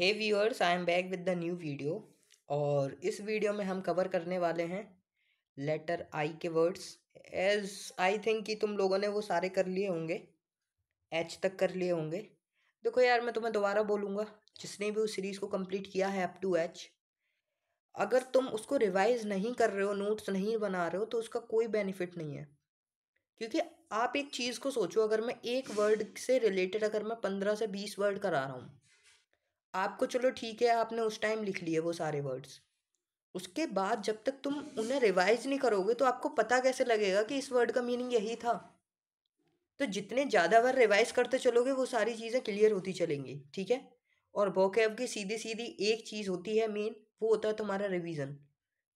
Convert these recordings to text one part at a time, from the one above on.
Hey viewers, I am back with the new video. और इस video में हम कवर करने वाले हैं लेटर आई के वर्ड्स। एज आई थिंक कि तुम लोगों ने वो सारे कर लिए होंगे, एच तक कर लिए होंगे। देखो यार, मैं तुम्हें दोबारा बोलूँगा, जिसने भी उस सीरीज़ को कंप्लीट किया है अप टू एच, अगर तुम उसको रिवाइज नहीं कर रहे हो, नोट्स नहीं बना रहे हो, तो उसका कोई बेनिफिट नहीं है। क्योंकि आप एक चीज़ को सोचो, अगर मैं एक वर्ड से रिलेटेड अगर मैं 15 से 20 वर्ड करा रहा हूँ, आपको चलो ठीक है, आपने उस टाइम लिख लिए वो सारे वर्ड्स। उसके बाद जब तक तुम उन्हें रिवाइज नहीं करोगे तो आपको पता कैसे लगेगा कि इस वर्ड का मीनिंग यही था। तो जितने ज़्यादा बार रिवाइज करते चलोगे वो सारी चीज़ें क्लियर होती चलेंगी, ठीक है। और वोकैब की सीधी सीधी एक चीज़ होती है मेन, वो होता है तुम्हारा रिवीजन।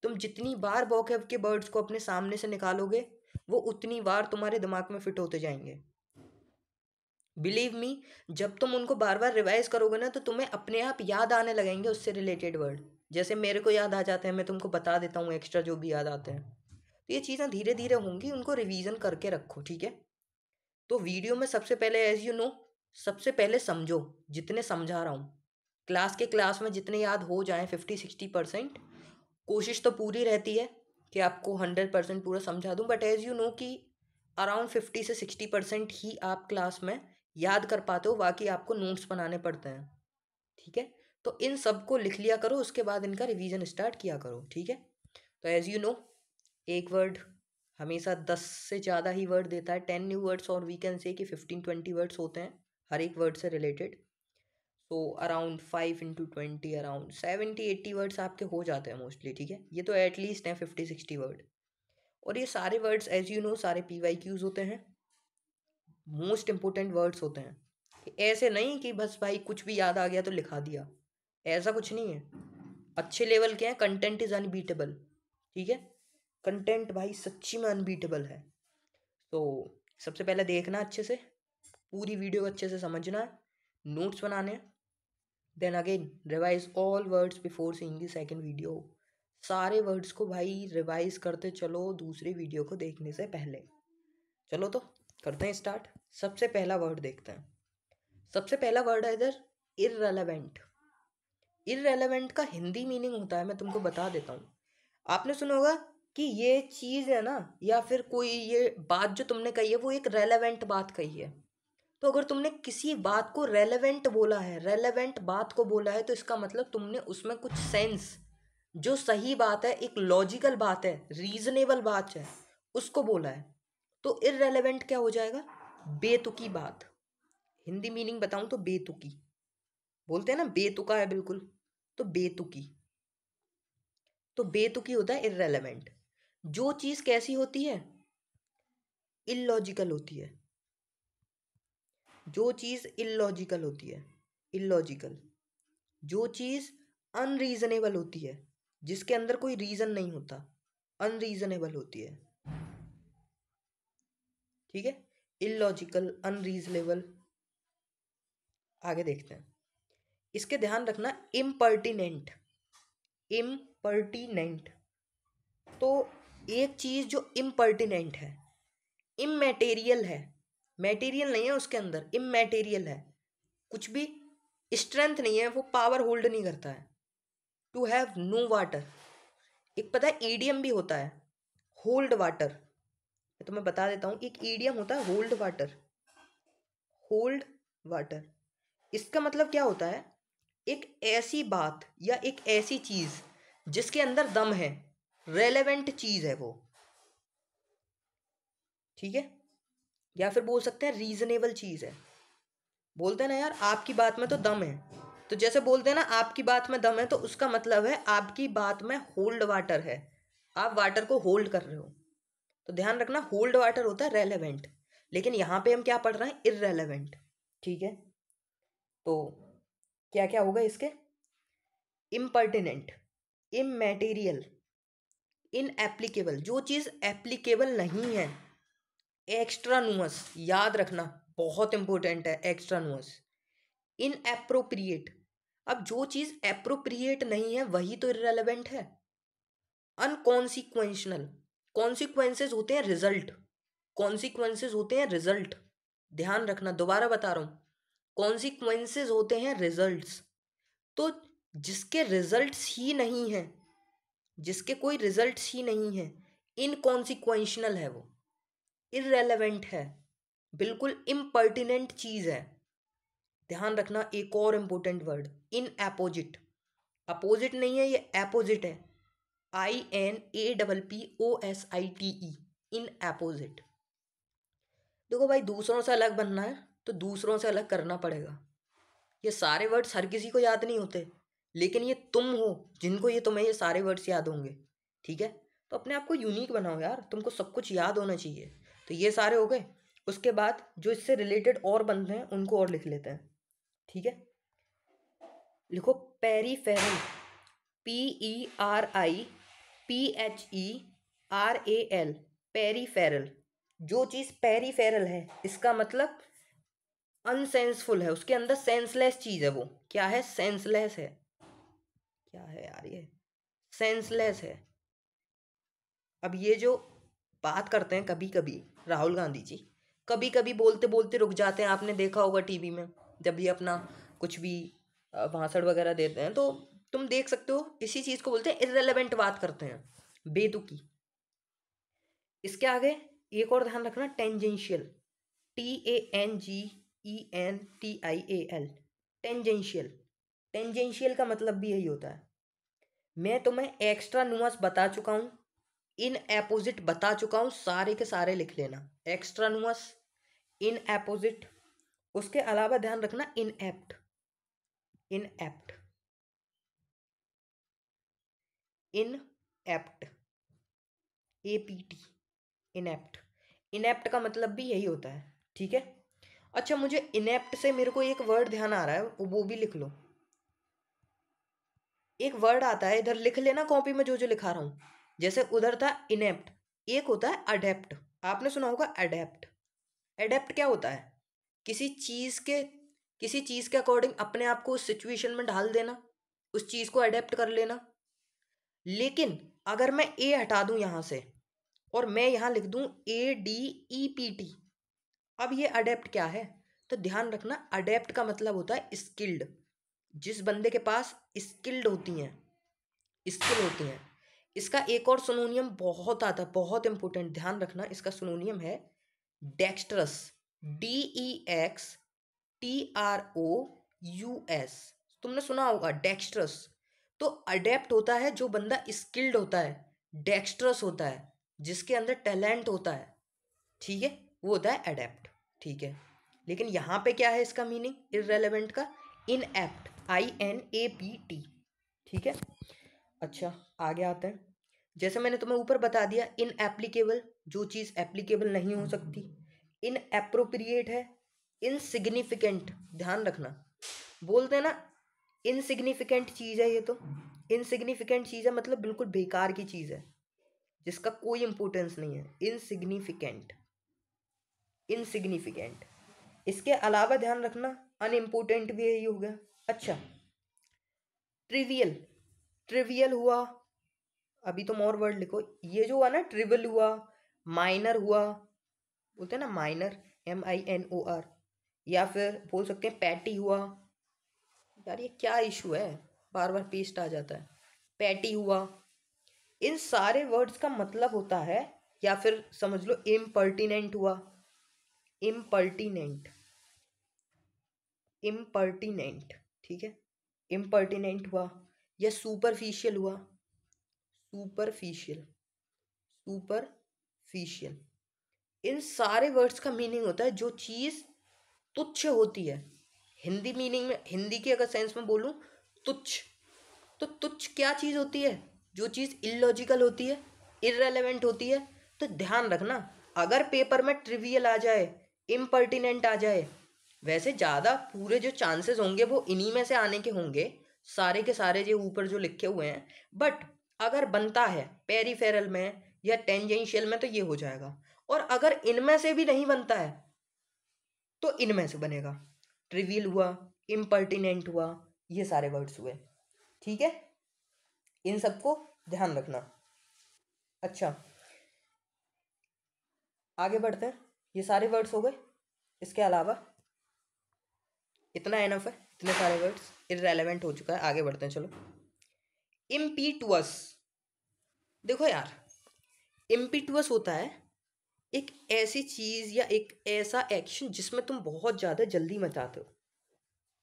तुम जितनी बार वोकैब के वर्ड्स को अपने सामने से निकालोगे, वो उतनी बार तुम्हारे दिमाग में फिट होते जाएंगे। बिलीव मी, जब तुम उनको बार बार रिवाइज करोगे ना, तो तुम्हें अपने आप याद आने लगेंगे उससे रिलेटेड वर्ड। जैसे मेरे को याद आ जाते हैं, मैं तुमको बता देता हूँ एक्स्ट्रा जो भी याद आते हैं। तो ये चीज़ें धीरे धीरे होंगी, उनको रिवीजन करके रखो, ठीक है। तो वीडियो में सबसे पहले एज यू नो, सबसे पहले समझो। जितने समझा रहा हूँ क्लास में जितने याद हो जाएं 50-60%, कोशिश तो पूरी रहती है कि आपको 100% पूरा समझा दूँ, बट एज यू नो कि अराउंड 50 से 60% ही आप क्लास में याद कर पाते हो, बाकी आपको नोट्स बनाने पड़ते हैं, ठीक है। तो इन सब को लिख लिया करो, उसके बाद इनका रिवीजन स्टार्ट किया करो, ठीक है। तो एज यू नो, एक वर्ड हमेशा 10 से ज़्यादा ही वर्ड देता है, 10 न्यू वर्ड्स, और वी कैन से कि 15-20 वर्ड्स होते हैं हर एक वर्ड से related. So around 5 × 20 around 70-80 words आपके हो जाते हैं मोस्टली, ठीक है। ये तो एटलीस्ट हैं 50-60 वर्ड। और ये सारे वर्ड्स एज यू नो सारे PYQs होते हैं, मोस्ट इंपॉर्टेंट वर्ड्स होते हैं। ऐसे नहीं कि बस भाई कुछ भी याद आ गया तो लिखा दिया, ऐसा कुछ नहीं है। अच्छे लेवल के हैं, कंटेंट इज़ अनबीटेबल, ठीक है। कंटेंट भाई सच्ची में अनबीटेबल है। तो सबसे पहले देखना अच्छे से, पूरी वीडियो को अच्छे से समझना है, नोट्स बनाने हैं। Then again revise all words before seeing the second video. सारे वर्ड्स को भाई रिवाइज करते चलो दूसरी वीडियो को देखने से पहले। चलो तो करते हैं स्टार्ट। सबसे पहला वर्ड देखते हैं। सबसे पहला वर्ड है इधर इररेलेवेंट। इररेलेवेंट का हिंदी मीनिंग होता है, मैं तुमको बता देता हूँ। आपने सुना होगा कि ये चीज़ है ना, या फिर कोई ये बात जो तुमने कही है वो एक रेलेवेंट बात कही है। तो अगर तुमने किसी बात को रेलेवेंट बोला है, रेलेवेंट बात को बोला है, तो इसका मतलब तुमने उसमें कुछ सेंस, जो सही बात है, एक लॉजिकल बात है, रीजनेबल बात है, उसको बोला है। तो इररेलेवेंट क्या हो जाएगा? बेतुकी बात। हिंदी मीनिंग बताऊं तो बेतुकी। बोलते हैं ना बेतुका है बिल्कुल, तो बेतुकी। तो बेतुकी होता है इररेलेवेंट। जो चीज़ कैसी होती है? इलॉजिकल होती है। जो चीज़ इलॉजिकल होती है, इलॉजिकल। जो चीज़ अनरीजनेबल होती है, जिसके अंदर कोई रीज़न नहीं होता, अनरीजनेबल होती है, ठीक है। Illogical, unreasonable. आगे देखते हैं। इसके ध्यान रखना, इम्पर्टिनेंट। इम्पर्टिनेंट, तो एक चीज़ जो इम्पर्टिनेंट है, इमैटेरियल है, मैटेरियल नहीं है उसके अंदर, इमैटेरियल है, कुछ भी स्ट्रेंथ नहीं है, वो पावर होल्ड नहीं करता है। To have no water. एक पता है ईडियम भी होता है, होल्ड वाटर। मैं तुम्हें बता देता हूँ, एक ईडियम होता है होल्ड वाटर। होल्ड वाटर, इसका मतलब क्या होता है? एक ऐसी बात या एक ऐसी चीज जिसके अंदर दम है, रेलेवेंट चीज है वो, ठीक है। या फिर बोल सकते हैं रीजनेबल चीज है। बोलते हैं ना यार आपकी बात में तो दम है, तो जैसे बोलते हैं ना आपकी बात में दम है, तो उसका मतलब है आपकी बात में होल्ड वाटर है, आप वाटर को होल्ड कर रहे हो। तो ध्यान रखना, होल्ड वाटर होता है रेलेवेंट, लेकिन यहाँ पे हम क्या पढ़ रहे हैं? इररेलेवेंट, ठीक है। तो क्या क्या होगा इसके? इम्पर्टिनेंट, इमैटेरियल, इनएप्लीकेबल, जो चीज़ एप्लीकेबल नहीं है, एक्स्ट्रानुअस, याद रखना बहुत इंपॉर्टेंट है एक्स्ट्रानुअस। इनएप्रोप्रिएट, अब जो चीज़ एप्रोप्रिएट नहीं है वही तो इररेलेवेंट है। अनकॉन्सिक्वेंशनल, कॉन्सिक्वेंसेज होते हैं रिजल्ट, कॉन्सिक्वेंसेज होते हैं रिजल्ट। ध्यान रखना, दोबारा बता रहा हूँ, कॉन्सिक्वेंसेज होते हैं रिजल्ट्स। तो जिसके रिजल्ट्स ही नहीं है, जिसके कोई रिजल्ट्स ही नहीं है, इनकॉन्सिक्वेंशनल है, वो इररेलेवेंट है, बिल्कुल इम्पर्टिनेंट चीज है। ध्यान रखना, एक और इंपॉर्टेंट वर्ड, इन एपोजिट। अपोजिट नहीं है, ये एपोजिट है। INAPPOSITE, इन एपोजिट। देखो भाई, दूसरों से अलग बनना है तो दूसरों से अलग करना पड़ेगा। ये सारे वर्ड्स हर किसी को याद नहीं होते, लेकिन ये तुम हो जिनको ये तुम्हें ये सारे वर्ड्स याद होंगे। ठीक है, तो अपने आप को यूनिक बनाओ यार, तुमको सब कुछ याद होना चाहिए। तो ये सारे हो गए। उसके बाद जो इससे रिलेटेड और बनते हैं उनको और लिख लेते हैं। ठीक है, लिखो पेरीफेरल, PERIPHERAL, पेरीफेरल। जो चीज़ पेरीफेरल है इसका मतलब अनसेंसफुल है, उसके अंदर सेंसलेस चीज़ है। वो क्या है? सेंसलेस है। क्या है यार ये? सेंसलेस है। अब ये जो बात करते हैं कभी कभी राहुल गांधी जी, कभी कभी बोलते बोलते रुक जाते हैं। आपने देखा होगा टीवी में जब ये अपना कुछ भी भाषण वगैरह देते हैं, तो तुम देख सकते हो इसी चीज़ को बोलते हैं इर्रेलेवेंट, बात करते हैं बेतुकी। इसके आगे एक और ध्यान रखना, टेंजेंशियल, TANGENTIAL, टेंजेंशियल। टेंजेंशियल का मतलब भी यही होता है। मैं तुम्हें एक्स्ट्रा नुआंस बता चुका हूँ, इन एपोजिट बता चुका हूँ, सारे के सारे लिख लेना। एक्स्ट्रा नुआंस, इन एपोजिट। उसके अलावा ध्यान रखना, इन एप्ट, इन एप्ट, इन एप्ट, APT, इनेप्ट। इनेप्ट का मतलब भी यही होता है। ठीक है, अच्छा मुझे इनेप्ट से मेरे को एक वर्ड ध्यान आ रहा है, वो भी लिख लो। एक वर्ड आता है, इधर लिख लेना कॉपी में जो जो लिखा रहा हूँ। जैसे उधर था इनेप्ट, एक होता है अडेप्ट। आपने सुना होगा अडेप्ट। अडेप्ट क्या होता है? किसी चीज़ के, किसी चीज़ के अकॉर्डिंग अपने आप को उस सिचुएशन में ढाल देना, उस चीज़ को अडेप्ट कर लेना। लेकिन अगर मैं ए हटा दूं यहाँ से और मैं यहाँ लिख दूं ADEPT, अब ये अडेप्ट क्या है? तो ध्यान रखना, अडेप्ट का मतलब होता है स्किल्ड। जिस बंदे के पास स्किल्ड होती हैं, स्किल होती हैं। इसका एक और सिनोनियम बहुत आता है, बहुत इंपॉर्टेंट, ध्यान रखना। इसका सिनोनियम है डेक्स्ट्रस, DEXTROUS। तुमने सुना होगा डेक्स्ट्रस। तो अडेप्ट होता है जो बंदा स्किल्ड होता है, डेक्स्ट्रस होता है, जिसके अंदर टैलेंट होता है। ठीक है, वो होता है अडेप्ट। ठीक है, लेकिन यहाँ पे क्या है इसका मीनिंग इररेलेवेंट का? Inept, INAPT। ठीक है, अच्छा आगे आते हैं। जैसे मैंने तुम्हें ऊपर बता दिया, इन एप्लीकेबल, जो चीज़ एप्लीकेबल नहीं हो सकती। इन एप्रोप्रिएट है, इनसिग्निफिकेंट। ध्यान रखना, बोलते हैं ना इनसिग्निफिकेंट चीज़ है ये, तो इनसिग्निफिकेंट चीज़ है मतलब बिल्कुल बेकार की चीज़ है, जिसका कोई इंपॉर्टेंस नहीं है। Insignificant, insignificant. इसके अलावा ध्यान रखना, अनइम्पोर्टेंट भी यही हो गया। अच्छा, ट्रिवियल, ट्रिवियल हुआ। अभी तुम और वर्ड लिखो, ये जो हुआ ना, ट्रिवियल हुआ, माइनर हुआ, बोलते हैं ना माइनर, MINOR, या फिर बोल सकते हैं पैटी हुआ। यार ये क्या इशू है, बार बार पेस्ट आ जाता है। पैटी हुआ। इन सारे वर्ड्स का मतलब होता है, या फिर समझ लो इम्पर्टिनेंट हुआ, इम्पर्टिनेंट, इम्पर्टिनेंट। ठीक है, इम्पर्टिनेंट हुआ, या सुपरफिशियल हुआ, सुपरफिशियल, सुपरफिशियल। इन सारे वर्ड्स का मीनिंग होता है जो चीज़ तुच्छ होती है। हिंदी मीनिंग में, हिंदी की अगर सेंस में बोलूँ, तुच्छ। तो तुच्छ क्या चीज़ होती है? जो चीज़ इलॉजिकल होती है, इररेलेवेंट होती है। तो ध्यान रखना, अगर पेपर में ट्रिवियल आ जाए, इम्पर्टिनेंट आ जाए, वैसे ज़्यादा पूरे जो चांसेस होंगे वो इन्हीं में से आने के होंगे, सारे के सारे जो ऊपर जो लिखे हुए हैं। बट अगर बनता है पेरीफेरल में या टेंजेंशियल में तो ये हो जाएगा, और अगर इनमें से भी नहीं बनता है तो इनमें से बनेगा। ट्रिवियल हुआ, इम्पर्टिनेंट हुआ, ये सारे वर्ड्स हुए। ठीक है, इन सबको ध्यान रखना। अच्छा आगे बढ़ते हैं, ये सारे वर्ड्स हो गए। इसके अलावा इतना एनफ है। इतने सारे वर्ड्स इररेलेवेंट हो चुका है, आगे बढ़ते हैं चलो। इम्पीटुअस, देखो यार, इम्पीटुअस होता है एक ऐसी चीज़ या एक ऐसा एक्शन जिसमें तुम बहुत ज़्यादा जल्दी मचाते हो।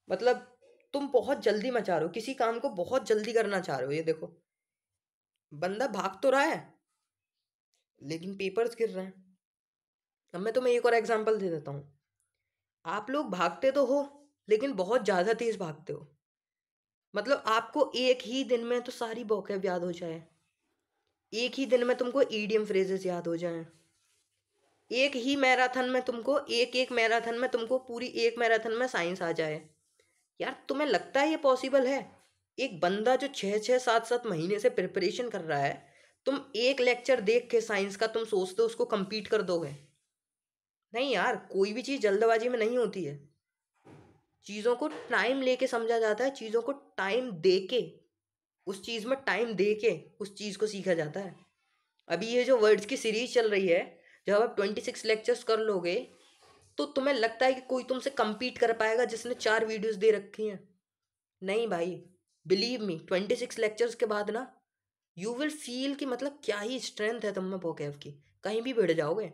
मतलब तुम बहुत जल्दी मचा रहे हो, किसी काम को बहुत जल्दी करना चाह रहे हो। ये देखो, बंदा भाग तो रहा है लेकिन पेपर्स गिर रहे हैं। अब मैं तुम्हें एक और एग्जांपल दे देता हूँ। आप लोग भागते तो हो लेकिन बहुत ज़्यादा तेज भागते हो। मतलब आपको एक ही दिन में तो सारी vocab याद हो जाए, एक ही दिन में तुमको ईडियम फ्रेजेस याद हो जाएं, एक ही मैराथन में तुमको एक मैराथन में तुमको पूरी एक मैराथन में साइंस आ जाए। यार तुम्हें लगता है ये पॉसिबल है? एक बंदा जो 6-6 7-7 महीने से प्रिपरेशन कर रहा है, तुम एक लेक्चर देख के साइंस का तुम सोचते हो उसको कंप्लीट कर दोगे? नहीं यार, कोई भी चीज़ जल्दबाजी में नहीं होती है। चीज़ों को टाइम लेके समझा जाता है, चीज़ों को टाइम दे के, उस चीज़ में टाइम दे के उस चीज़ को सीखा जाता है। अभी ये जो वर्ड्स की सीरीज चल रही है, जब आप 26 लेक्चर्स कर लोगे तो तुम्हें लगता है कि कोई तुमसे compete कर पाएगा जिसने 4 वीडियोस दे रखी हैं? नहीं भाई, बिलीव मी, 26 लेक्चर्स के बाद ना यू विल फील कि मतलब क्या ही स्ट्रेंथ है तुम में vocab की, कहीं भी भिड़ जाओगे।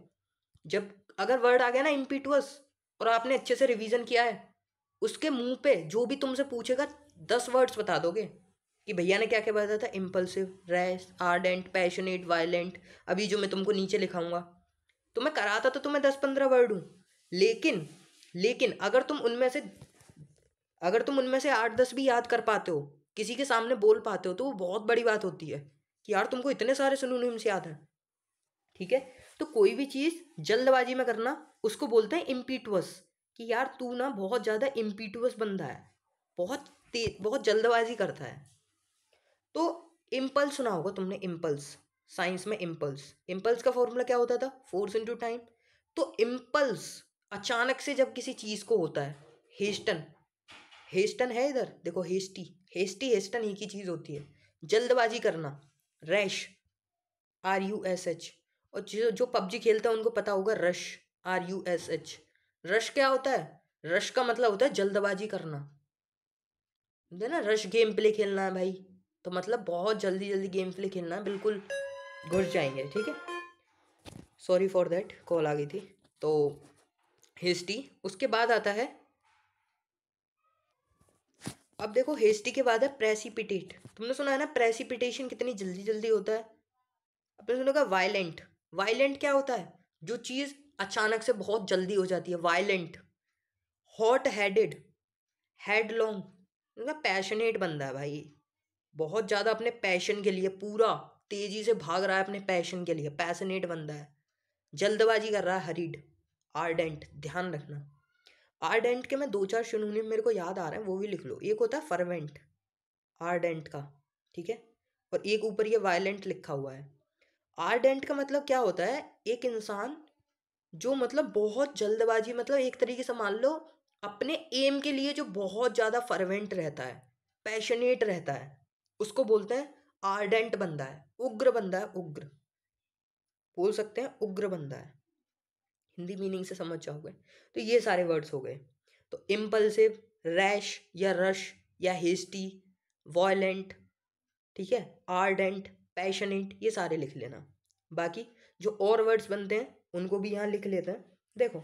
जब अगर वर्ड आ गया ना इम्पीटुअस और आपने अच्छे से रिवीजन किया है, उसके मुंह पे जो भी तुमसे पूछेगा 10 वर्ड्स बता दोगे कि भैया ने क्या क्या बताया था। Impulsive, rash, ardent, passionate, violent. अभी जो मैं तुमको नीचे लिखाऊंगा, तो मैं कराता तो तुम्हें 10-15 वर्ड हूँ, लेकिन लेकिन अगर तुम उनमें से 8-10 भी याद कर पाते हो, किसी के सामने बोल पाते हो, तो वो बहुत बड़ी बात होती है कि यार तुमको इतने सारे सिनोनिम्स याद हैं। ठीक है, तो कोई भी चीज़ जल्दबाजी में करना उसको बोलते हैं इम्पीटुअस, कि यार तू ना बहुत ज़्यादा इम्पीटुअस बंदा है, बहुत जल्दबाजी करता है। तो इम्पल्स सुना होगा तुमने, इम्पल्स, साइंस में इम्पल्स, इम्पल्स का फॉर्मूला क्या होता था? Force into time. तो इम्पल्स अचानक से जब किसी चीज़ को होता है, हेस्टन, हेस्टन है इधर देखो, हेस्टी, हेस्टन ही की चीज़ होती है, जल्दबाजी करना, रैश, RUSH। और जो जो पबजी खेलते हैं उनको पता होगा रश, RUSH। रश क्या होता है? रश का मतलब होता है जल्दबाजी करना, है ना। रश गेम प्ले खेलना है भाई, तो मतलब बहुत जल्दी जल्दी गेम प्ले खेलना है, बिल्कुल घुस जाएंगे। ठीक है, सॉरी फॉर दैट, कॉल आ गई थी। तो हेस्टी, उसके बाद आता है, अब देखो हेस्टी के बाद है प्रेसिपिटेट। तुमने सुना है ना प्रेसिपिटेशन कितनी जल्दी जल्दी होता है। आपने सुना होगा वायलेंट, वायलेंट क्या होता है? जो चीज़ अचानक से बहुत जल्दी हो जाती है, वायलेंट। हॉट हेडेड, हेडलॉन्ग, मतलब पैशनेट बंदा है भाई, बहुत ज़्यादा अपने पैशन के लिए पूरा तेजी से भाग रहा है, अपने पैशन के लिए पैशनेट बंदा है, जल्दबाजी कर रहा है, हरीड। आर्डेंट, ध्यान रखना, आर्डेंट के मैं 2-4 सिनोनिम मेरे को याद आ रहे हैं, वो भी लिख लो। एक होता है फर्वेंट, आर्डेंट का, ठीक है, और एक ऊपर ये वायलेंट लिखा हुआ है। आर्डेंट का मतलब क्या होता है? एक इंसान जो मतलब बहुत जल्दबाजी, मतलब एक तरीके से मान लो अपने एम के लिए जो बहुत ज़्यादा फर्वेंट रहता है, पैशनेट रहता है, उसको बोलते हैं आर्डेंट बंदा है, उग्र बंदा है, उग्र बोल सकते हैं, उग्र बंदा है। हिंदी मीनिंग से समझ जाओगे। तो ये सारे वर्ड्स हो गए। तो इम्पल्सिव, रैश या रश या हेस्टी, वॉयलेंट, ठीक है, आर्डेंट, पैशनेट, ये सारे लिख लेना। बाकी जो और वर्ड्स बनते हैं उनको भी यहाँ लिख लेते हैं। देखो,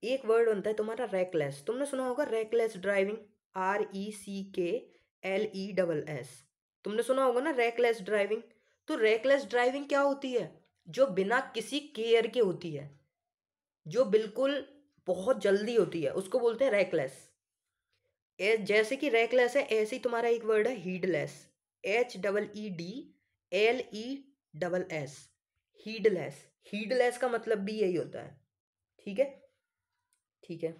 एक वर्ड बनता है तुम्हारा रेकलेस। तुमने सुना होगा रेकलेस ड्राइविंग, RECKLESS। तुमने सुना होगा ना रेकलेस ड्राइविंग। तो रेकलेस ड्राइविंग क्या होती है? जो बिना किसी केयर के होती है, जो बिल्कुल बहुत जल्दी होती है, उसको बोलते हैं रेकलेस। जैसे कि रेकलेस है, ऐसे ही तुम्हारा एक वर्ड है हीडलेस, HEEDLESS, हीडलेस। हीडलेस का मतलब भी यही होता है। ठीक है, ठीक है।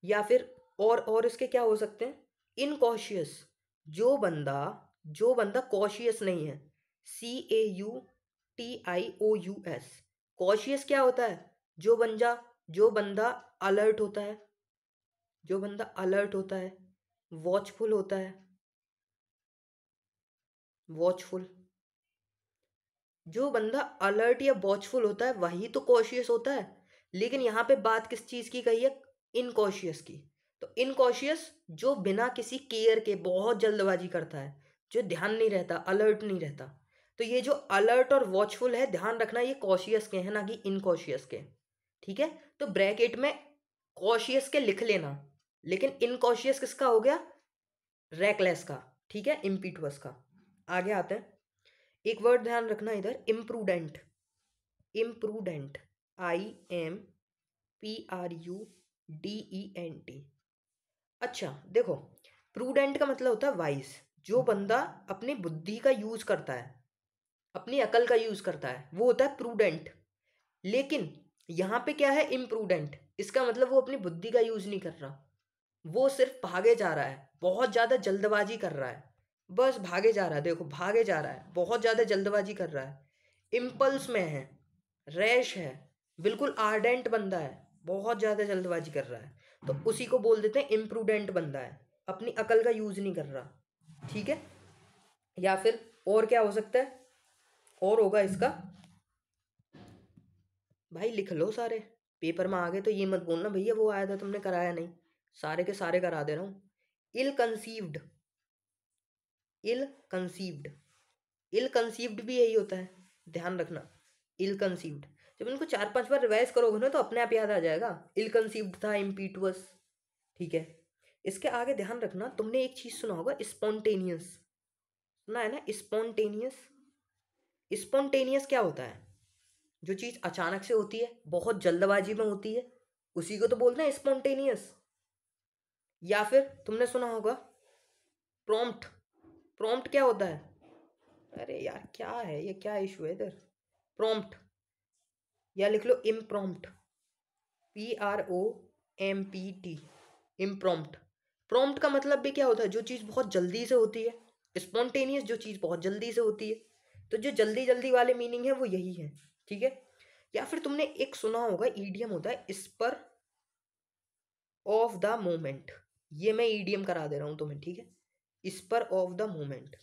या फिर और इसके क्या हो सकते हैं? इनकॉशियस, जो बंदा कॉशियस नहीं है, CAUTIOUS। कॉशियस क्या होता है? जो बंदा अलर्ट होता है, जो बंदा अलर्ट होता है, वॉचफुल होता है, वॉचफुल। जो बंदा अलर्ट या वॉचफुल होता है वही तो कॉशियस होता है। लेकिन यहाँ पे बात किस चीज़ की कही है? इनकॉशियस की। तो इनकॉशियस जो बिना किसी केयर के बहुत जल्दबाजी करता है, जो ध्यान नहीं रहता, अलर्ट नहीं रहता। तो ये जो अलर्ट और वॉचफुल है, ध्यान रखना ये कॉशियस के हैं ना कि इनकॉशियस के। ठीक है, तो ब्रैकेट में कॉशियस के लिख लेना, लेकिन इनकॉशियस किसका हो गया? रेकलेस का। ठीक है, इम्पीटुअस का। आगे आते हैं, एक वर्ड ध्यान रखना इधर, इम्प्रूडेंट। Imprudent, IMPRUDENT। अच्छा देखो, प्रूडेंट का मतलब होता है वाइज। जो बंदा अपनी बुद्धि का यूज करता है, अपनी अकल का यूज करता है, वो होता है प्रूडेंट। लेकिन यहाँ पे क्या है? इम्प्रूडेंट। इसका मतलब वो अपनी बुद्धि का यूज नहीं कर रहा, वो सिर्फ भागे जा रहा है, बहुत ज्यादा जल्दबाजी कर रहा है, बस भागे जा रहा है। देखो, भागे जा रहा है, बहुत ज्यादा जल्दबाजी कर रहा है, इम्पल्स में है, रैश है, बिल्कुल आर्डेंट बंदा है, बहुत ज्यादा जल्दबाजी कर रहा है, तो उसी को बोल देते हैं इम्प्रूडेंट बंदा है, अपनी अकल का यूज नहीं कर रहा। ठीक है, या फिर और क्या हो सकता है? और होगा इसका, भाई लिख लो सारे, पेपर में आ गए तो ये मत बोलना भैया वो आया था तुमने कराया नहीं, सारे के सारे करा दे रहा हूँ। इल कंसीव्ड, इल कंसीव्ड, इल कंसीव्ड भी यही होता है, ध्यान रखना। इल कंसीव्ड, जब इनको 4-5 बार रिवाइज करोगे ना तो अपने आप याद आ जाएगा। इल कंसीव्ड था, इम्पीटुअस। ठीक है, इसके आगे ध्यान रखना, तुमने एक चीज सुना होगा, स्पॉन्टेनियस। सुना है ना, स्पॉन्टेनियस। स्पॉन्टेनियस क्या होता है? जो चीज अचानक से होती है, बहुत जल्दबाजी में होती है, उसी को तो बोलते हैं स्पॉन्टेनियस। या फिर तुमने सुना होगा प्रॉम्प्ट। प्रॉम्प्ट क्या होता है? अरे यार क्या है ये, क्या इशू है इधर? प्रॉम्प्ट, या लिख लो इम्प्रॉम्प्ट, PROMPT, इम्प्रॉम्प्ट। प्रॉम्प्ट का मतलब भी क्या होता है? जो चीज़ बहुत जल्दी से होती है। स्पॉन्टेनियस जो चीज़ बहुत जल्दी से होती है, तो जो जल्दी जल्दी वाले मीनिंग है वो यही है। ठीक है, या फिर तुमने एक सुना होगा, ईडियम होता है स्पर ऑफ द मोमेंट। ये मैं ईडियम करा दे रहा हूँ तुम्हें, ठीक है, spur of the moment.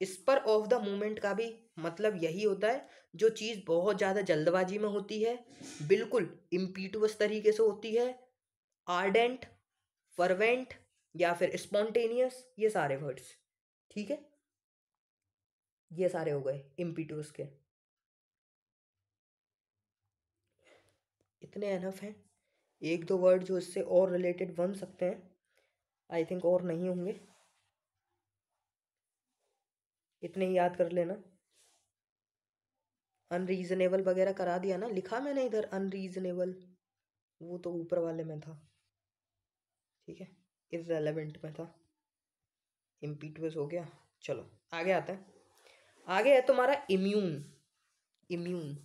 Spur of the moment का भी मतलब यही होता है, जो चीज़ बहुत ज़्यादा जल्दबाजी में होती है, बिल्कुल इम्पीटुअस तरीके से होती है, आर्डेंट, फर्वेंट, या फिर स्पॉन्टेनियस, ये सारे वर्ड्स। ठीक है, ये सारे हो गए इम्पीटुअस के। इतने एनफ हैं, एक दो वर्ड जो इससे और रिलेटेड बन सकते हैं, आई थिंक और नहीं होंगे, इतने ही याद कर लेना। अनरीजनेबल वगैरह करा दिया ना, लिखा मैंने इधर अनरीजनेबल, वो तो ऊपर वाले में था। ठीक है, इररेलेवेंट में था, इम्पीटुअस हो गया। चलो आगे आते हैं, आगे है तुम्हारा इम्यून। इम्यून,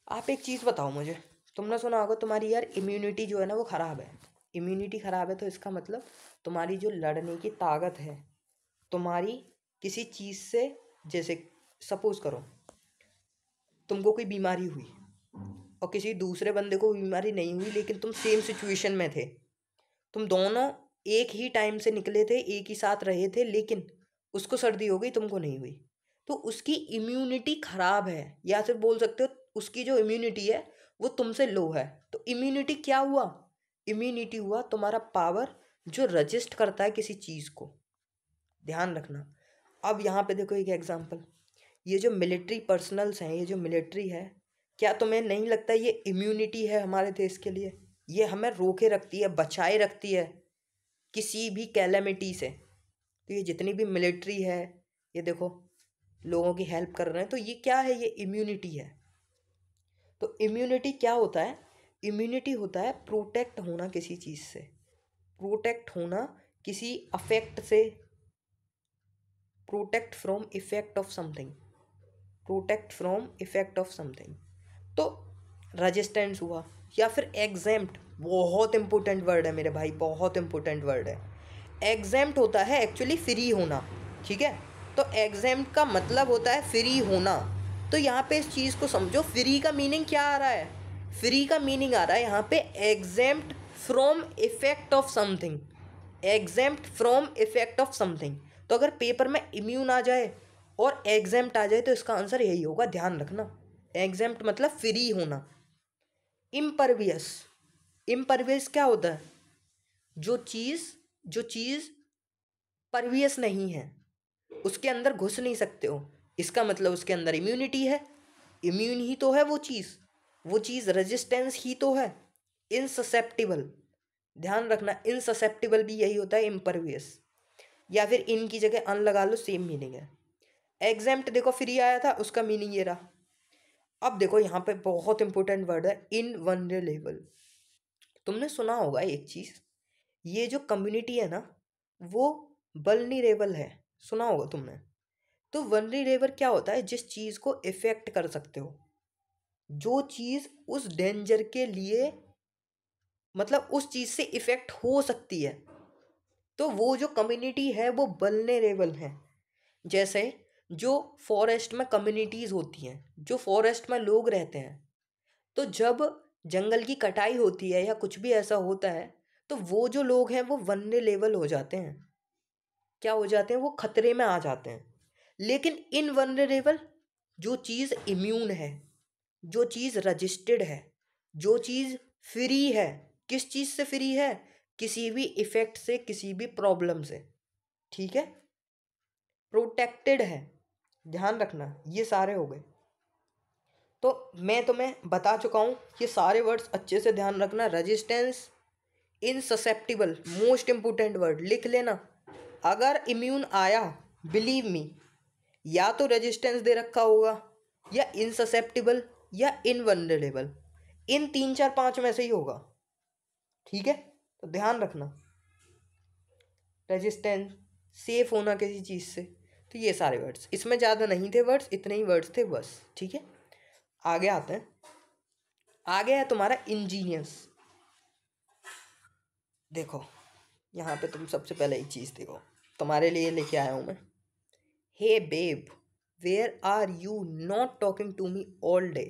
आप एक चीज़ बताओ मुझे, तुमने सुना होगा तुम्हारी यार इम्यूनिटी जो है ना वो ख़राब है। इम्यूनिटी ख़राब है तो इसका मतलब तुम्हारी जो लड़ने की ताकत है, तुम्हारी किसी चीज़ से, जैसे सपोज करो तुमको कोई बीमारी हुई और किसी दूसरे बंदे को बीमारी नहीं हुई, लेकिन तुम सेम सिचुएशन में थे, तुम दोनों एक ही टाइम से निकले थे, एक ही साथ रहे थे, लेकिन उसको सर्दी हो गई, तुमको नहीं हुई, तो उसकी इम्यूनिटी खराब है, या फिर बोल सकते हो उसकी जो इम्यूनिटी है वो तुमसे लो है। तो इम्यूनिटी क्या हुआ? इम्यूनिटी हुआ तुम्हारा पावर जो रजिस्ट करता है किसी चीज़ को, ध्यान रखना। अब यहाँ पे देखो एक एग्जांपल, ये जो मिलिट्री पर्सनल्स हैं, ये जो मिलिट्री है, क्या तुम्हें नहीं लगता ये इम्यूनिटी है हमारे देश के लिए? ये हमें रोके रखती है, बचाए रखती है किसी भी कैलेमिटी से। तो ये जितनी भी मिलिट्री है, ये देखो लोगों की हेल्प कर रहे हैं, तो ये क्या है? ये इम्यूनिटी है। तो इम्यूनिटी क्या होता है? इम्यूनिटी होता है प्रोटेक्ट होना किसी चीज़ से, प्रोटेक्ट होना किसी अफेक्ट से, protect from effect of something, protect from effect of something. तो रजिस्टेंस हुआ, या फिर एग्जेम्प्ट, बहुत इंपॉर्टेंट वर्ड है मेरे भाई, बहुत इंपॉर्टेंट वर्ड है। एग्जेम्प्ट होता है एक्चुअली फ्री होना, ठीक है, तो एग्जेम्प्ट का मतलब होता है फ्री होना। तो यहाँ पे इस चीज़ को समझो, फ्री का मीनिंग क्या आ रहा है? फ्री का मीनिंग आ रहा है यहाँ पे exempt from effect of something, exempt from effect of something. तो अगर पेपर में इम्यून आ जाए और एग्जेम्प्ट आ जाए तो इसका आंसर यही होगा, ध्यान रखना। एग्जेम्प्ट मतलब फ्री होना। इम्परवियस, इम्परवियस क्या होता है? जो चीज़ परवियस नहीं है, उसके अंदर घुस नहीं सकते हो, इसका मतलब उसके अंदर इम्यूनिटी है। इम्यून ही तो है वो चीज़ रेजिस्टेंस ही तो है। इनससेप्टिबल, ध्यान रखना, इनससेप्टिबल भी यही होता है, इम्परवियस, या फिर इन की जगह अन लगा लो, सेम मीनिंग है। एग्जेम्प्ट देखो फ्री आया था, उसका मीनिंग ये रहा। अब देखो यहाँ पे बहुत इंपॉर्टेंट वर्ड है, इनवल्नरेबल। तुमने सुना होगा एक चीज़, ये जो कम्युनिटी है ना वो वल्नरेबल है, सुना होगा तुमने। तो वल्नरेबल क्या होता है? जिस चीज़ को इफेक्ट कर सकते हो, जो चीज़ उस डेंजर के लिए, मतलब उस चीज़ से इफेक्ट हो सकती है, तो वो जो कम्युनिटी है वो वल्नरेबल है। जैसे जो फॉरेस्ट में कम्युनिटीज़ होती हैं, जो फॉरेस्ट में लोग रहते हैं, तो जब जंगल की कटाई होती है या कुछ भी ऐसा होता है, तो वो जो लोग हैं वो वल्नरेबल हो जाते हैं। क्या हो जाते हैं? वो खतरे में आ जाते हैं। लेकिन इनवल्नरेबल, जो चीज़ इम्यून है, जो चीज़ रजिस्टर्ड है, जो चीज़ फ्री है, किस चीज़ से फ्री है? किसी भी इफेक्ट से, किसी भी प्रॉब्लम से, ठीक है, प्रोटेक्टेड है। ध्यान रखना, ये सारे हो गए। तो मैं तुम्हें बता चुका हूँ, ये सारे वर्ड्स अच्छे से ध्यान रखना। रेजिस्टेंस, इनससेप्टिबल, मोस्ट इंपोर्टेंट वर्ड लिख लेना। अगर इम्यून आया, बिलीव मी, या तो रेजिस्टेंस दे रखा होगा, या इनससेप्टिबल, या इनवल्नरेबल, इन 3 4 5 में से ही होगा, ठीक है। तो ध्यान रखना, रेजिस्टेंस, सेफ होना किसी चीज़ से, तो ये सारे वर्ड्स, इसमें ज़्यादा नहीं थे वर्ड्स, इतने ही वर्ड्स थे बस, ठीक है। आगे आते हैं। आगे है तुम्हारा इंजीनियस। देखो यहाँ पे तुम सबसे पहले एक चीज़ देखो, तुम्हारे लिए लेके आया हूँ मैं। Hey babe, where are you, not talking to me all day.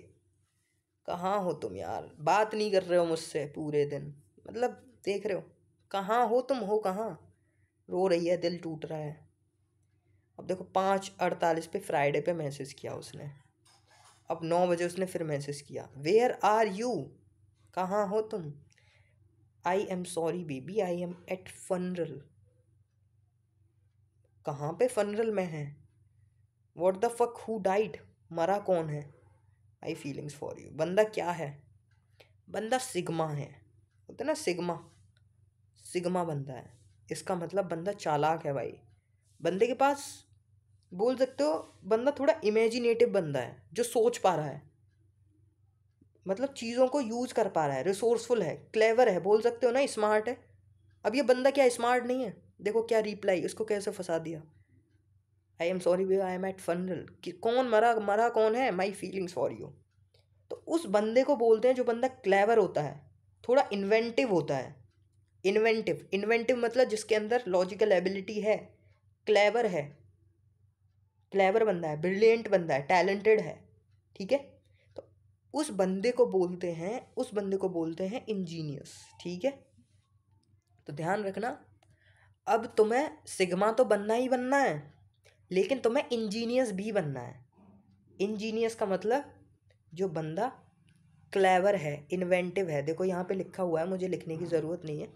कहाँ हो तुम यार, बात नहीं कर रहे हो मुझसे पूरे दिन, मतलब देख रहे हो, कहाँ हो तुम, हो कहाँ? रो रही है, दिल टूट रहा है। अब देखो 5:48 पे फ्राइडे पे मैसेज किया उसने, अब 9 बजे उसने फिर मैसेज किया, वेयर आर यू, कहाँ हो तुम? I am sorry baby, I am at funeral. कहाँ पे फनरल में है? What the fuck, who died, मरा कौन है? I feelings for you. बंदा क्या है? बंदा सिग्मा है, होता है ना सिग्मा, सिग्मा बंदा है। इसका मतलब बंदा चालाक है भाई। बंदे के पास, बोल सकते हो बंदा थोड़ा इमेजिनेटिव बंदा है, जो सोच पा रहा है, मतलब चीज़ों को यूज़ कर पा रहा है, रिसोर्सफुल है, क्लेवर है, बोल सकते हो ना, स्मार्ट है। अब ये बंदा क्या स्मार्ट नहीं है? देखो क्या रिप्लाई, उसको कैसे फंसा दिया। I am sorry way, I am at funeral, कि कौन मरा, मरा कौन है? My feelings for you. तो उस बंदे को बोलते हैं जो बंदा क्लेवर होता है, थोड़ा इन्वेंटिव होता है। इन्वेंटिव, इन्वेंटिव मतलब जिसके अंदर लॉजिकल एबिलिटी है, क्लेवर है, क्लेवर बंदा है, ब्रिलियंट बंदा है, टैलेंटेड है, ठीक है। तो उस बंदे को बोलते हैं, उस बंदे को बोलते हैं इंजीनियस, ठीक है। तो ध्यान रखना, अब तुम्हें सिग्मा तो बनना ही बनना है, लेकिन तुम्हें इंजीनियस भी बनना है। इंजीनियस का मतलब जो बंदा क्लेवर है, इन्वेंटिव है, देखो यहाँ पे लिखा हुआ है, मुझे लिखने की ज़रूरत नहीं है।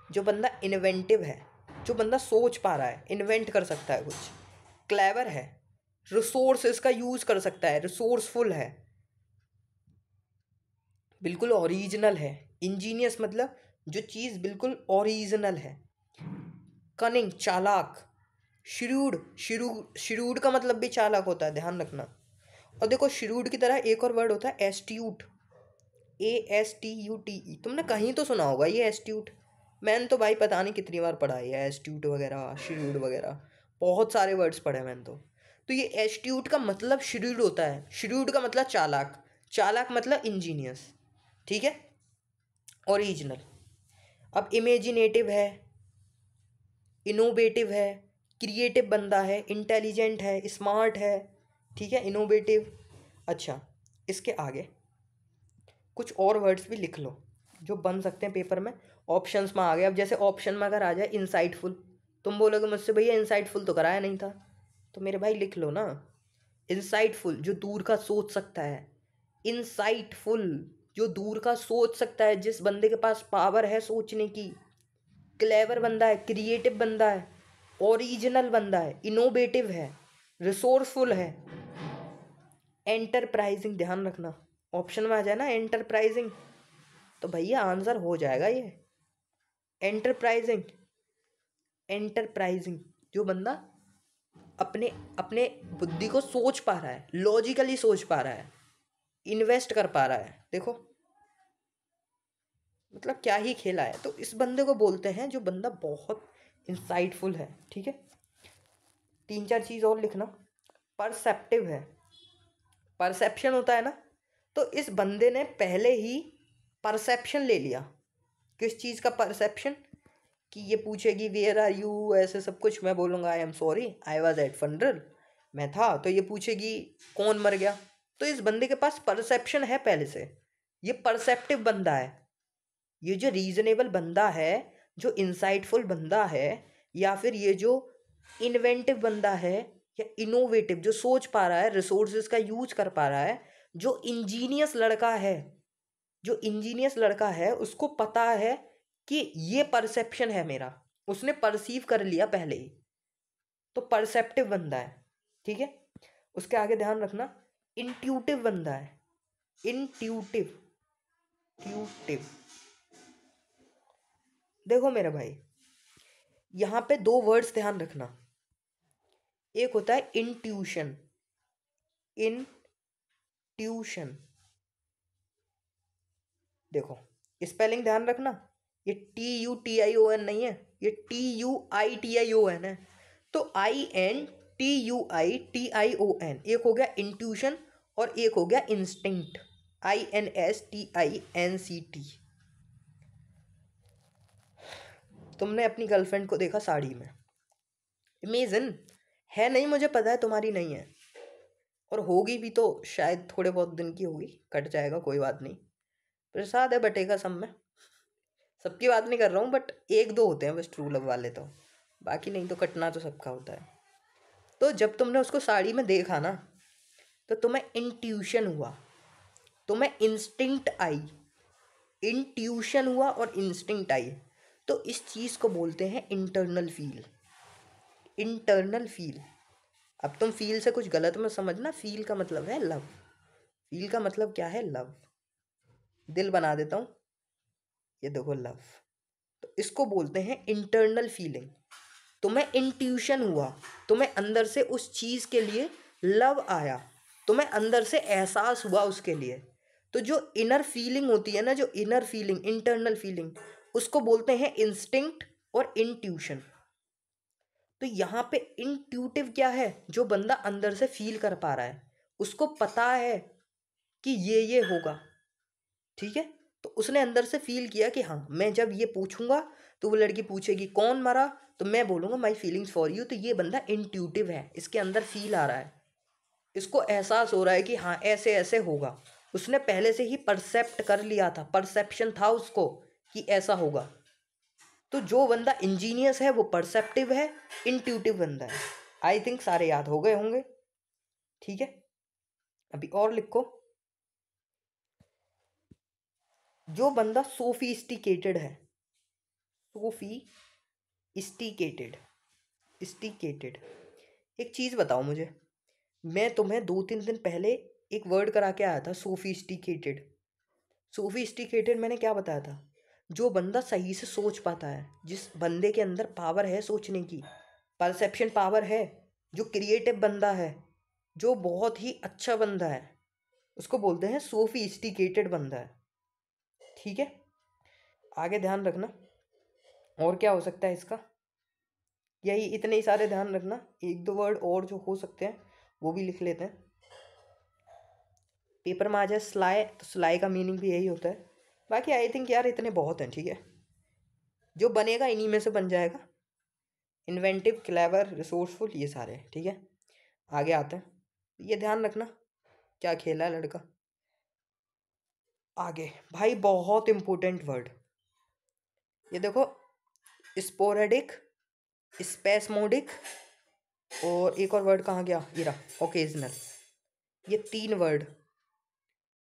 जो बंदा इन्वेंटिव है, जो बंदा सोच पा रहा है, इन्वेंट कर सकता है कुछ, क्लेवर है, रिसोर्सेस का यूज़ कर सकता है, रिसोर्सफुल है, बिल्कुल ओरिजिनल है। इंजीनियस मतलब जो चीज़ बिल्कुल ओरिजिनल है। कनिंग, चालाक, श्रूड, श्रूड का मतलब भी चालाक होता है, ध्यान रखना। और देखो श्रूड की तरह एक और वर्ड होता है एस्ट्यूट, ASTUTE, तुमने कहीं तो सुना होगा ये एस्ट्यूट। मैंने तो भाई पता नहीं कितनी बार पढ़ा है एस्ट्यूट वगैरह, श्रूड वगैरह, बहुत सारे वर्ड्स पढ़े मैंने तो ये एस्ट्यूट का मतलब श्रूड होता है, श्रूड का मतलब चालाक, चालाक मतलब इंजीनियस, ठीक है, ओरिजिनल। अब इमेजिनेटिव है, इनोवेटिव है, क्रिएटिव बंदा है, इंटेलिजेंट है, स्मार्ट है, ठीक है, इनोवेटिव। अच्छा, इसके आगे कुछ और वर्ड्स भी लिख लो जो बन सकते हैं पेपर में, ऑप्शंस में आ गए। अब जैसे ऑप्शन में अगर आ जाए इंसाइटफुल, तुम बोलोगे मुझसे भैया इंसाइटफुल तो कराया नहीं था, तो मेरे भाई लिख लो ना, इंसाइटफुल जो दूर का सोच सकता है, इंसाइटफुल जो दूर का सोच सकता है, जिस बंदे के पास पावर है सोचने की, क्लेवर बंदा है, क्रिएटिव बंदा है, ओरिजिनल बंदा है, इनोवेटिव है, रिसोर्सफुल है, एंटरप्राइजिंग। ध्यान रखना ऑप्शन में आ जाए ना एंटरप्राइजिंग, तो भैया आंसर हो जाएगा ये एंटरप्राइजिंग। एंटरप्राइजिंग जो बंदा अपने अपने बुद्धि को सोच पा रहा है, लॉजिकली सोच पा रहा है, इन्वेस्ट कर पा रहा है। देखो मतलब क्या ही खेला है। तो इस बंदे को बोलते हैं जो बंदा बहुत इंसाइटफुल है। ठीक है, 3-4 चीज़ और लिखना। परसेप्टिव है, परसेप्शन होता है ना, तो इस बंदे ने पहले ही परसेप्शन ले लिया। किस चीज़ का परसेप्शन? कि ये पूछेगी वेयर आर यू, ऐसे सब कुछ, मैं बोलूँगा आई am sorry I was at funeral, मैं था। तो ये पूछेगी कौन मर गया। तो इस बंदे के पास परसेप्शन है पहले से, ये परसेप्टिव बंदा है। ये जो रीजनेबल बंदा है, जो इंसाइटफुल बंदा है, या फिर ये जो इन्वेंटिव बंदा है या इनोवेटिव, जो सोच पा रहा है, रिसोर्सेज का यूज कर पा रहा है, जो इंजीनियस लड़का है, जो इंजीनियस लड़का है, उसको पता है कि ये परसेप्शन है मेरा, उसने परसीव कर लिया पहले ही, तो परसेप्टिव बंदा है। ठीक है, उसके आगे ध्यान रखना इंट्यूटिव बंदा है। इंट्यूटिव, ट्यूटिव। देखो मेरे भाई, यहाँ पे 2 वर्ड्स ध्यान रखना। एक होता है इंट्यूशन, इंट्यूशन। देखो स्पेलिंग ध्यान रखना, ये TUTION नहीं है, ये TUITION है। तो INTUITION, एक हो गया इंट्यूशन और एक हो गया इंस्टिंक्ट, INSTINCT। तुमने अपनी गर्लफ्रेंड को देखा साड़ी में, इमेजिन है, नहीं मुझे पता है तुम्हारी नहीं है, और होगी भी तो शायद थोड़े बहुत दिन की होगी, कट जाएगा कोई बात नहीं, प्रसाद है बटेगा सब में। सबकी बात नहीं कर रहा हूँ, बट 1-2 होते हैं बस ट्रू लव वाले, तो बाकी नहीं तो कटना तो सबका होता है। तो जब तुमने उसको साड़ी में देखा ना, तो तुम्हें इंट्यूशन हुआ, तुम्हें इंस्टिंक्ट आई, इंट्यूशन हुआ और इंस्टिंक्ट आई। तो इस चीज़ को बोलते हैं इंटरनल फील, इंटरनल फील। अब तुम फील से कुछ गलत मत समझना, फील का मतलब है लव। फील का मतलब क्या है? लव। दिल बना देता हूँ, ये देखो लव। तो इसको बोलते हैं इंटरनल फीलिंग। तुम्हें इंट्यूशन हुआ, तुम्हें अंदर से उस चीज़ के लिए लव आया, तुम्हें अंदर से एहसास हुआ उसके लिए। तो जो इनर फीलिंग होती है ना, जो इनर फीलिंग, इंटरनल फीलिंग, उसको बोलते हैं इंस्टिंक्ट और इंट्यूशन। तो यहाँ पे इंट्यूटिव क्या है? जो बंदा अंदर से फील कर पा रहा है, उसको पता है कि ये होगा। ठीक है, तो उसने अंदर से फील किया कि हाँ, मैं जब ये पूछूंगा तो वो लड़की पूछेगी कौन मरा, तो मैं बोलूँगा माई फीलिंग्स फॉर यू। तो ये बंदा इंट्यूटिव है, इसके अंदर फील आ रहा है, इसको एहसास हो रहा है कि हाँ ऐसे ऐसे होगा। उसने पहले से ही परसेप्ट कर लिया था, परसेप्शन था उसको कि ऐसा होगा। तो जो बंदा इंजीनियस है वो परसेप्टिव है, इंट्यूटिव बंदा है। आई थिंक सारे याद हो गए होंगे। ठीक है, अभी और लिखो। जो बंदा सोफिस्टिकेटेड है, सोफिस्टिकेटेड, स्टिकेटेड। एक चीज़ बताओ मुझे, मैं तुम्हें 2-3 दिन पहले एक वर्ड करा के आया था, सोफिस्टिकेटेड। सोफिस्टिकेटेड मैंने क्या बताया था? जो बंदा सही से सोच पाता है, जिस बंदे के अंदर पावर है सोचने की, परसेप्शन पावर है, जो क्रिएटिव बंदा है, जो बहुत ही अच्छा बंदा है, उसको बोलते हैं सोफिस्टिकेटेड बंदा है। ठीक है, आगे ध्यान रखना। और क्या हो सकता है इसका? यही इतने ही सारे ध्यान रखना, 1-2 वर्ड और जो हो सकते हैं वो भी लिख लेते हैं। पेपर में आ जाए स्लाई, तो स्लाई का मीनिंग भी यही होता है। बाकी आई थिंक यार इतने बहुत हैं। ठीक है, जो बनेगा इन्हीं में से बन जाएगा। इन्वेंटिव, क्लेवर, रिसोर्सफुल, ये सारे। ठीक है, आगे आते हैं। ये ध्यान रखना क्या खेला है लड़का। आगे भाई बहुत इंपॉर्टेंट वर्ड, ये देखो, स्पोरेडिक, स्पेस्मोडिक, और एक और वर्ड कहाँ गया, ये रहा, ओकेजनल। ये 3 वर्ड,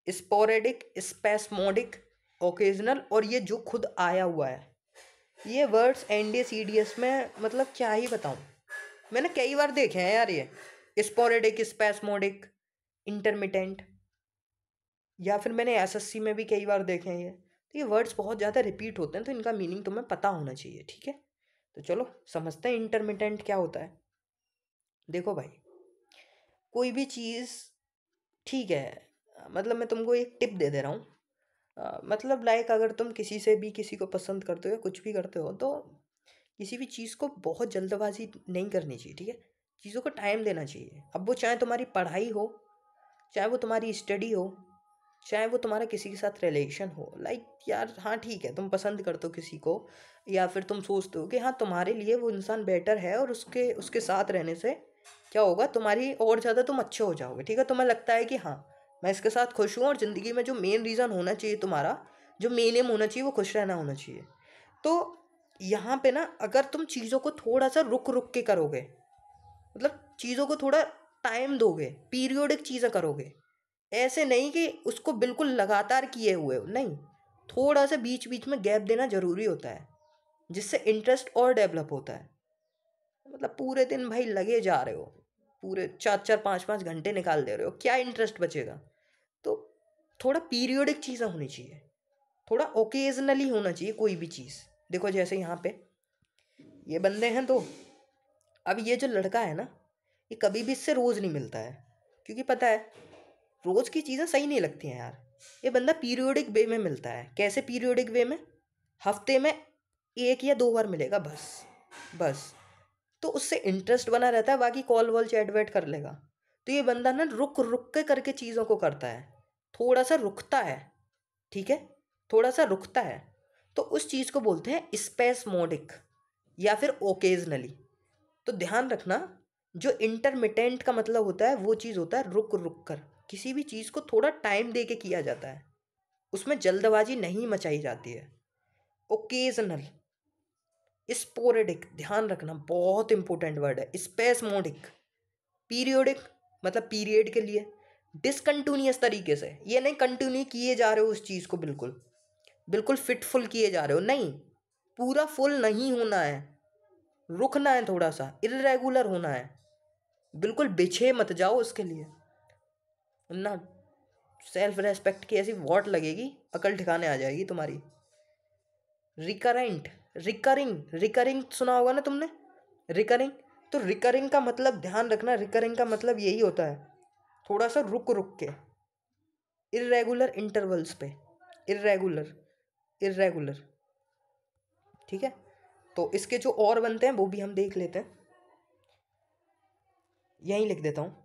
स्पोरेडिक, स्पेस्मोडिक, ओकेजनल, और ये जो खुद आया हुआ है, ये वर्ड्स NDS EDS में मतलब क्या ही बताऊँ, मैंने कई बार देखे हैं यार ये स्पोरेडिक, स्पैस्मोडिक, इंटरमिटेंट, या फिर मैंने SSC में भी कई बार देखे हैं ये। तो ये वर्ड्स बहुत ज़्यादा रिपीट होते हैं, तो इनका मीनिंग तुम्हें पता होना चाहिए, ठीक है। तो चलो समझते हैं इंटरमिटेंट क्या होता है। देखो भाई, कोई भी चीज़, ठीक है, मतलब मैं तुमको एक टिप दे दे रहा हूँ। मतलब लाइक अगर तुम किसी से भी किसी को पसंद करते हो या कुछ भी करते हो, तो किसी भी चीज़ को बहुत जल्दबाजी नहीं करनी चाहिए, ठीक है। चीज़ों को टाइम देना चाहिए। अब वो चाहे तुम्हारी पढ़ाई हो, चाहे वो तुम्हारी स्टडी हो, चाहे वो तुम्हारा किसी के साथ रिलेशन हो। लाइक यार हाँ ठीक है, तुम पसंद करते हो किसी को, या फिर तुम सोचते हो कि हाँ तुम्हारे लिए वो इंसान बेटर है, और उसके उसके साथ रहने से क्या होगा, तुम्हारी और ज़्यादा तुम अच्छे हो जाओगे, ठीक है। तुम्हें लगता है कि हाँ मैं इसके साथ खुश हूँ, और ज़िंदगी में जो मेन रीज़न होना चाहिए तुम्हारा, जो मेन एम होना चाहिए, वो खुश रहना होना चाहिए। तो यहाँ पे ना अगर तुम चीज़ों को थोड़ा सा रुक रुक के करोगे, मतलब चीज़ों को थोड़ा टाइम दोगे, पीरियोडिक चीज़ें करोगे, ऐसे नहीं कि उसको बिल्कुल लगातार किए हुए हो, नहीं, थोड़ा सा बीच बीच में गैप देना ज़रूरी होता है, जिससे इंटरेस्ट और डेवलप होता है। मतलब पूरे दिन भाई लगे जा रहे हो, पूरे 4-4 5-5 घंटे निकाल दे रहे हो, क्या इंटरेस्ट बचेगा। तो थोड़ा पीरियोडिक चीज़ें होनी चाहिए, थोड़ा ओकेजनली होना चाहिए कोई भी चीज़। देखो जैसे यहाँ पे ये बंदे हैं, तो अब ये जो लड़का है ना, ये कभी भी इससे रोज़ नहीं मिलता है, क्योंकि पता है रोज़ की चीज़ें सही नहीं लगती हैं यार। ये बंदा पीरियोडिक वे में मिलता है। कैसे पीरियोडिक वे में? हफ्ते में 1 या 2 बार मिलेगा बस, बस। तो उससे इंटरेस्ट बना रहता है, बाकी कॉल वॉल चैट वैट कर लेगा। तो ये बंदा ना रुक रुक के करके चीज़ों को करता है, थोड़ा सा रुकता है, ठीक है, थोड़ा सा रुकता है। तो उस चीज़ को बोलते हैं स्पेसमोडिक या फिर ओकेजनली। तो ध्यान रखना, जो इंटरमिटेंट का मतलब होता है वो चीज़ होता है रुक रुक कर, किसी भी चीज़ को थोड़ा टाइम दे के किया जाता है, उसमें जल्दबाजी नहीं मचाई जाती है। ओकेजनल, स्पोरेडिक, ध्यान रखना बहुत इंपॉर्टेंट वर्ड है। स्पेसमोडिक, पीरियोडिक मतलब पीरियड के लिए, डिसकंटिन्यूअस तरीके से, ये नहीं कंटिन्यू किए जा रहे हो उस चीज़ को, बिल्कुल बिल्कुल फिटफुल किए जा रहे हो, नहीं, पूरा फुल नहीं होना है, रुकना है, थोड़ा सा इर्रेगुलर होना है, बिल्कुल बिछे मत जाओ उसके लिए, वरना सेल्फ रेस्पेक्ट की ऐसी वॉट लगेगी, अकल ठिकाने आ जाएगी तुम्हारी। रिकरेंट, रिकरिंग, रिकरिंग सुना होगा ना तुमने, रिकरिंग। तो रिकरिंग का मतलब ध्यान रखना, रिकरिंग का मतलब यही होता है थोड़ा सा रुक रुक के, इर्रेगुलर इंटरवल्स पे, इर्रेगुलर, इर्रेगुलर, ठीक है। तो इसके जो और बनते हैं वो भी हम देख लेते हैं, यहीं लिख देता हूँ।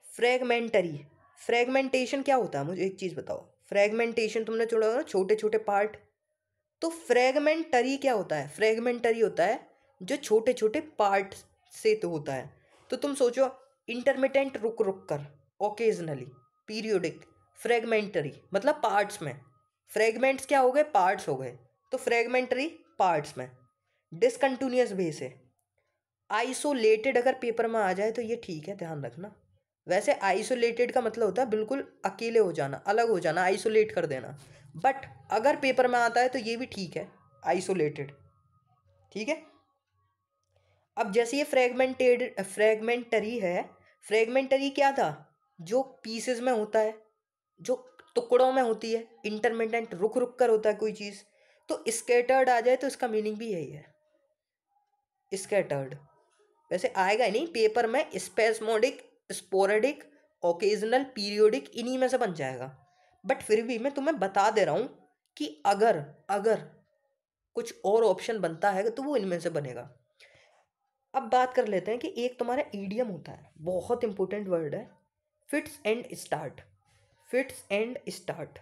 फ्रेगमेंटरी, फ्रेगमेंटेशन क्या होता है, मुझे एक चीज़ बताओ। फ्रेगमेंटेशन तुमने छोड़ा होगा ना, छोटे छोटे पार्ट। तो फ्रेगमेंटरी क्या होता है? फ्रेगमेंटरी होता है जो छोटे छोटे पार्ट से तो होता है। तो तुम सोचो, इंटरमिटेंट रुक रुक कर, ओकेजनली, पीरियोडिक, फ्रेगमेंटरी मतलब पार्ट्स में। फ्रेगमेंट्स क्या हो गए? पार्ट्स हो गए। तो फ्रेगमेंटरी पार्ट्स में, डिसकंटिन्यूअस वे से। आइसोलेटेड अगर पेपर में आ जाए तो ये ठीक है, ध्यान रखना। वैसे आइसोलेटेड का मतलब होता है बिल्कुल अकेले हो जाना, अलग हो जाना, आइसोलेट कर देना। बट अगर पेपर में आता है तो ये भी ठीक है, आइसोलेटेड, ठीक है। अब जैसे ये फ्रेगमेंटरी है, फ्रेगमेंटरी क्या था? जो पीसेस में होता है, जो टुकड़ों में होती है। इंटरमिटेंट रुक रुक कर होता है कोई चीज़। तो स्कैटर्ड आ जाए तो इसका मीनिंग भी यही है, स्कैटर्ड। वैसे आएगा ही नहीं पेपर में, स्पेसमोडिक, स्पोरेडिक, ओकेजनल, पीरियोडिक, इन्हीं में से बन जाएगा। बट फिर भी मैं तुम्हें बता दे रहा हूँ कि अगर अगर कुछ और ऑप्शन बनता है तो वो इनमें से बनेगा। अब बात कर लेते हैं कि एक तुम्हारा ईडियम होता है, बहुत इंपॉर्टेंट वर्ड है, fits and start. Fits and start,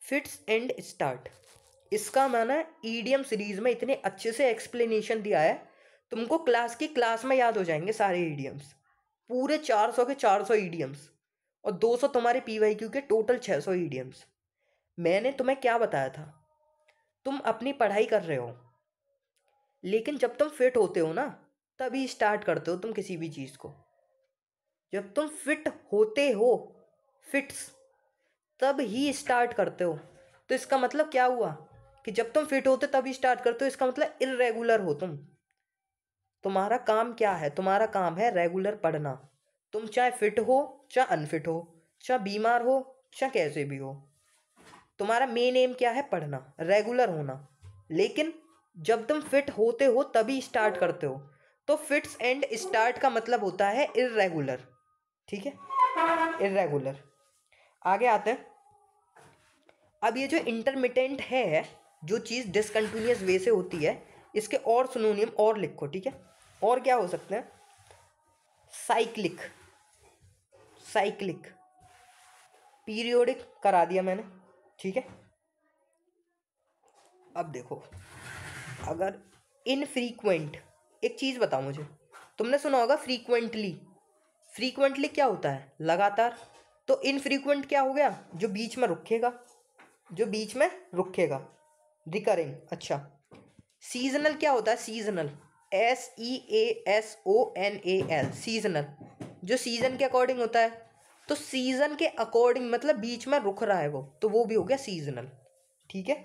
fits and start, इसका मैंने ईडीएम सीरीज में इतने अच्छे से एक्सप्लेनेशन दिया है, तुमको क्लास में याद हो जाएंगे सारे ईडीएम्स, पूरे 400 के 400 ईडीएम्स, और 200 तुम्हारे पीवाईक्यू के, टोटल 600 ईडीएम्स। मैंने तुम्हें क्या बताया था? तुम अपनी पढ़ाई कर रहे हो, लेकिन जब तुम फिट होते हो ना, तभी स्टार्ट करते हो तुम किसी भी चीज़ को। जब तुम फिट होते हो, फिट्स, तब ही स्टार्ट करते हो। तो इसका मतलब क्या हुआ कि जब तुम फिट होते तभी स्टार्ट करते हो, इसका मतलब इर्रेगुलर हो तुम। तुम्हारा काम क्या है? तुम्हारा काम है रेगुलर पढ़ना। तुम चाहे फिट हो चाहे अनफिट हो, चाहे बीमार हो चाहे कैसे भी हो, तुम्हारा मेन एम क्या है? पढ़ना, रेगुलर होना। लेकिन जब तुम फिट होते हो तभी स्टार्ट करते हो, तो फिट्स एंड स्टार्ट का मतलब होता है इर्रेगुलर। ठीक है, इर्रेगुलर। आगे आते हैं। अब ये जो इंटरमिटेंट है, जो चीज़ डिसकंटिन्यूअस वे से होती है, इसके और सिनोनिम और लिखो। ठीक है, और क्या हो सकते हैं? साइक्लिक, साइक्लिक, पीरियोडिक करा दिया मैंने। ठीक है, अब देखो, अगर इनफ्रीक्वेंट, एक चीज़ बताओ मुझे, तुमने सुना होगा फ्रीक्वेंटली। फ्रीक्वेंटली क्या होता है? लगातार। तो इनफ्रीक्वेंट क्या हो गया? जो बीच में रुकेगा, जो बीच में रुकेगा, रिकरिंग। अच्छा, सीजनल क्या होता है? सीजनल, SEASONAL, सीजनल, जो सीजन के अकॉर्डिंग होता है। तो सीजन के अकॉर्डिंग मतलब बीच में रुक रहा है वो, तो वो भी हो गया सीजनल। ठीक है,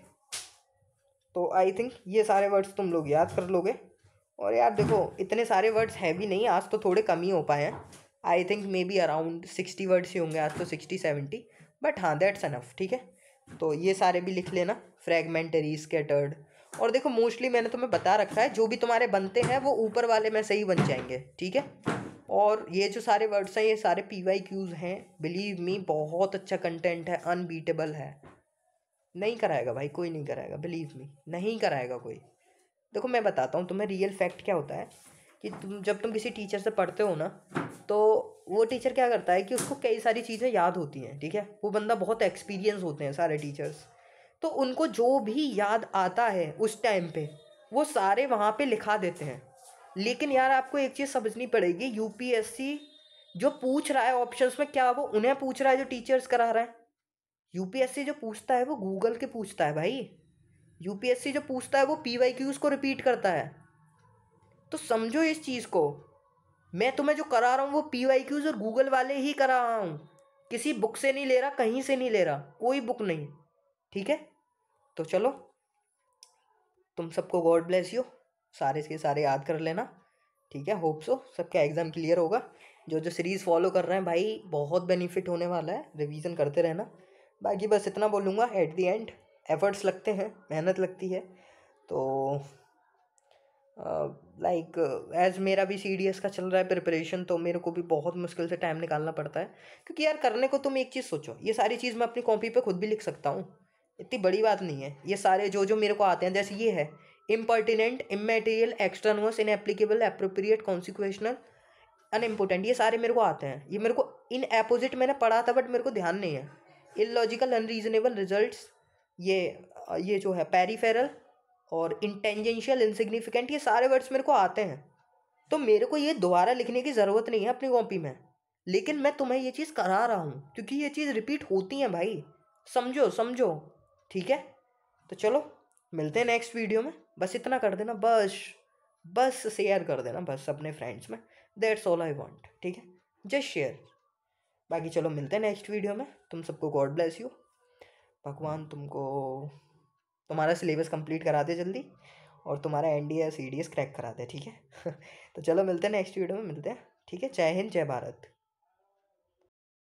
तो आई थिंक ये सारे वर्ड्स तुम लोग याद कर लोगे। और यार देखो, इतने सारे वर्ड्स हैं भी नहीं, आज तो थोड़े कम ही हो पाए हैं। I think maybe around 60 words ही होंगे आज तो, 60-70, बट हाँ दैट्स अनफ। ठीक है, तो ये सारे भी लिख लेना, फ्रेगमेंटरी, स्कैटर्ड। और देखो, मोस्टली मैंने तुम्हें बता रखा है, जो भी तुम्हारे बनते हैं वो ऊपर वाले में से ही बन जाएंगे। ठीक है, और ये जो सारे वर्ड्स हैं ये सारे PYQs हैं। बिलीव मी, बहुत अच्छा कंटेंट है, अनबीटेबल है। नहीं कराएगा भाई, कोई नहीं कराएगा, बिलीव मी, नहीं कराएगा कोई। देखो मैं बताता हूँ तुम्हें, रियल फैक्ट क्या होता है कि जब तुम किसी टीचर से पढ़ते हो ना, तो वो टीचर क्या करता है कि उसको कई सारी चीज़ें याद होती हैं। ठीक है, वो बंदा बहुत एक्सपीरियंस होते हैं सारे टीचर्स, तो उनको जो भी याद आता है उस टाइम पे वो सारे वहाँ पे लिखा देते हैं। लेकिन यार आपको एक चीज़ समझनी पड़ेगी, UPSC जो पूछ रहा है ऑप्शंस में, क्या वो उन्हें पूछ रहा है जो टीचर्स करा रहे हैं? UPSC जो पूछता है वो गूगल के पूछता है भाई। UPSC जो पूछता है वो PYQs को रिपीट करता है। तो समझो इस चीज़ को, मैं तुम्हें जो करा रहा हूँ वो PYQs और गूगल वाले ही करा रहा हूँ, किसी बुक से नहीं ले रहा, कहीं से नहीं ले रहा, कोई बुक नहीं। ठीक है, तो चलो, तुम सबको गॉड ब्लेस यू, सारे के सारे याद कर लेना। ठीक है, होप सो सबका एग्ज़ाम क्लियर होगा। जो जो सीरीज़ फॉलो कर रहे हैं भाई, बहुत बेनिफिट होने वाला है, रिवीजन करते रहना। बाकी बस इतना बोलूँगा, एट दी एंड एफर्ट्स लगते हैं, मेहनत लगती है। तो लाइक एज मेरा भी CDS का चल रहा है प्रिपरेशन, तो मेरे को भी बहुत मुश्किल से टाइम निकालना पड़ता है। क्योंकि यार करने को, तुम एक चीज़ सोचो, ये सारी चीज़ मैं अपनी कॉपी पे खुद भी लिख सकता हूँ, इतनी बड़ी बात नहीं है। ये सारे जो जो मेरे को आते हैं, जैसे ये है इम्पर्टिनेंट, इमैटेरियल, एक्सटर्नस, इनएप्लीकेबल, एप्रोप्रिएट, कॉन्सिक्वेशनल, अनइम्पोर्टेंट, ये सारे मेरे को आते हैं। ये मेरे को इन एपोजिट मैंने पढ़ा था बट मेरे को ध्यान नहीं है। इलॉजिकल, अनरीजनेबल रिजल्ट्स, ये जो है पेरिफेरल और इंटेंजेंशियल, इनसिग्निफिकेंट, ये सारे वर्ड्स मेरे को आते हैं। तो मेरे को ये दोबारा लिखने की ज़रूरत नहीं है अपनी कॉपी में, लेकिन मैं तुम्हें ये चीज़ करा रहा हूँ क्योंकि ये चीज़ रिपीट होती है भाई, समझो समझो। ठीक है, तो चलो मिलते हैं नेक्स्ट वीडियो में। बस इतना कर देना, बस बस शेयर कर देना बस अपने फ्रेंड्स में, दैट्स ऑल आई वांट। ठीक है, जस्ट शेयर। बाकी चलो मिलते हैं नेक्स्ट वीडियो में। तुम सबको गॉड ब्लेस यू, भगवान तुमको तुम्हारा सिलेबस कंप्लीट करा दे जल्दी, और तुम्हारा NDA या CDS क्रैक करा दे। ठीक है तो चलो मिलते हैं नेक्स्ट वीडियो में, मिलते हैं। ठीक है, जय हिंद, जय भारत।